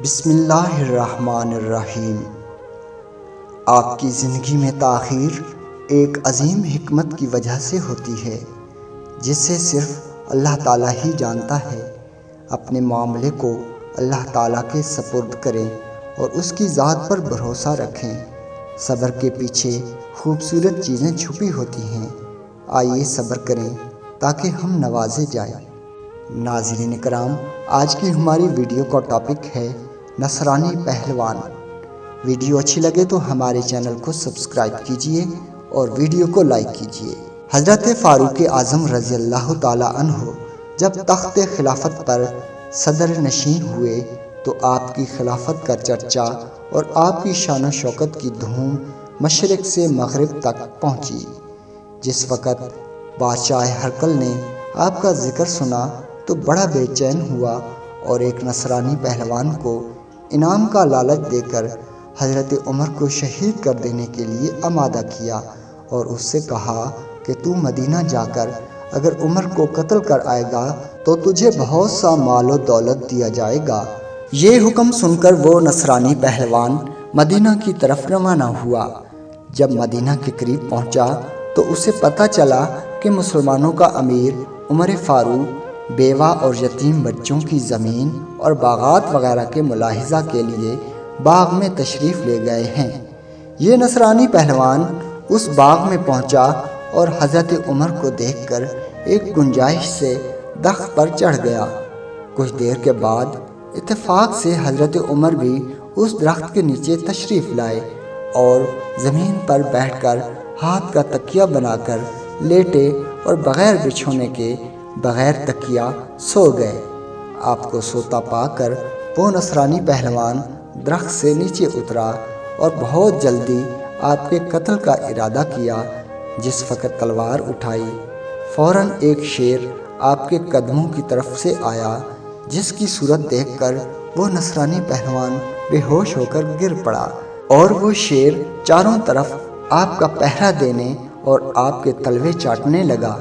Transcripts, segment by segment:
بسم اللہ الرحمن الرحیم۔ آپ کی زندگی میں تاخیر ایک عظیم حکمت کی وجہ سے ہوتی ہے جسے صرف اللہ تعالیٰ ہی جانتا ہے۔ اپنے معاملے کو اللہ تعالیٰ کے سپرد کریں اور اس کی ذات پر بھروسہ رکھیں۔ صبر کے پیچھے خوبصورت چیزیں چھپی ہوتی ہیں۔ آئیے صبر کریں تاکہ ہم نوازے جائیں۔ ناظرین کرام، آج کی ہماری ویڈیو کا ٹاپک ہے نصرانی پہلوان۔ ویڈیو اچھی لگے تو ہمارے چینل کو سبسکرائب کیجئے اور ویڈیو کو لائک کیجئے۔ حضرت فاروق اعظم رضی اللہ تعالی عنہ جب تخت خلافت پر صدر نشین ہوئے تو آپ کی خلافت کا چرچا اور آپ کی شان و شوکت کی دھوم مشرق سے مغرب تک پہنچی۔ جس وقت بادشاہ ہرقل نے آپ کا ذکر سنا تو بڑا بے چین ہوا اور ایک نصرانی پہلوان کو انعام کا لالچ دے کر حضرت عمر کو شہید کر دینے کے لیے آمادہ کیا اور اس سے کہا کہ تو مدینہ جا کر اگر عمر کو قتل کر آئے گا تو تجھے بہت سا مال و دولت دیا جائے گا۔ یہ حکم سن کر وہ نصرانی پہلوان مدینہ کی طرف روانہ ہوا۔ جب مدینہ کے قریب پہنچا تو اسے پتہ چلا کہ مسلمانوں کا امیر عمر فاروق بیوہ اور یتیم بچوں کی زمین اور باغات وغیرہ کے ملاحظہ کے لیے باغ میں تشریف لے گئے ہیں۔ یہ نصرانی پہلوان اس باغ میں پہنچا اور حضرت عمر کو دیکھ کر ایک گنجائش سے درخت پر چڑھ گیا۔ کچھ دیر کے بعد اتفاق سے حضرت عمر بھی اس درخت کے نیچے تشریف لائے اور زمین پر بیٹھ کر ہاتھ کا تکیہ بنا کر لیٹے اور بغیر بچھونے کے بغیر تکیہ سو گئے۔ آپ کو سوتا پا کر وہ نصرانی پہلوان درخت سے نیچے اترا اور بہت جلدی آپ کے قتل کا ارادہ کیا۔ جس وقت تلوار اٹھائی فوراً ایک شیر آپ کے قدموں کی طرف سے آیا، جس کی صورت دیکھ کر وہ نصرانی پہلوان بے ہوش ہو کر گر پڑا اور وہ شیر چاروں طرف آپ کا پہرا دینے اور آپ کے تلوے چاٹنے لگا۔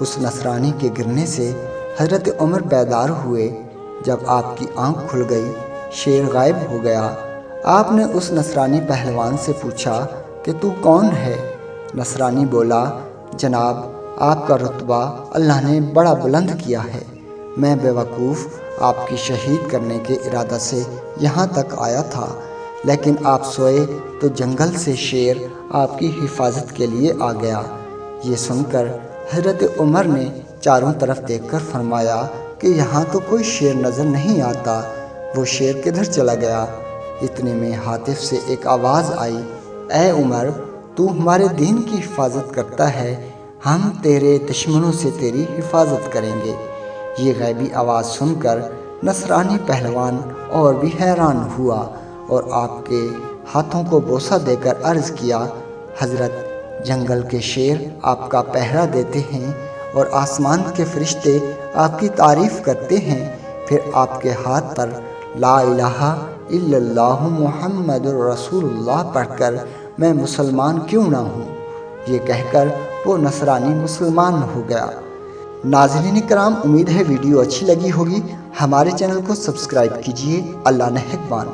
اس نصرانی کے گرنے سے حضرت عمر بیدار ہوئے۔ جب آپ کی آنکھ کھل گئی شیر غائب ہو گیا۔ آپ نے اس نصرانی پہلوان سے پوچھا کہ تو کون ہے؟ نصرانی بولا، جناب آپ کا رتبہ اللہ نے بڑا بلند کیا ہے۔ میں بے وقوف آپ کی شہید کرنے کے ارادہ سے یہاں تک آیا تھا، لیکن آپ سوئے تو جنگل سے شیر آپ کی حفاظت کے لیے آ گیا۔ یہ سن کر حضرت عمر نے چاروں طرف دیکھ کر فرمایا کہ یہاں تو کوئی شیر نظر نہیں آتا، وہ شیر کدھر چلا گیا؟ اتنے میں حاطف سے ایک آواز آئی، اے عمر، تو ہمارے دین کی حفاظت کرتا ہے، ہم تیرے دشمنوں سے تیری حفاظت کریں گے۔ یہ غیبی آواز سن کر نصرانی پہلوان اور بھی حیران ہوا اور آپ کے ہاتھوں کو بوسہ دے کر عرض کیا، حضرت جنگل کے شیر آپ کا پہرا دیتے ہیں اور آسمان کے فرشتے آپ کی تعریف کرتے ہیں، پھر آپ کے ہاتھ پر لا الہ الا اللہ محمد رسول اللہ پڑھ کر میں مسلمان کیوں نہ ہوں؟ یہ کہہ کر وہ نصرانی مسلمان ہو گیا۔ ناظرین کرام، امید ہے ویڈیو اچھی لگی ہوگی۔ ہمارے چینل کو سبسکرائب کیجئے۔ اللہ نگہبان۔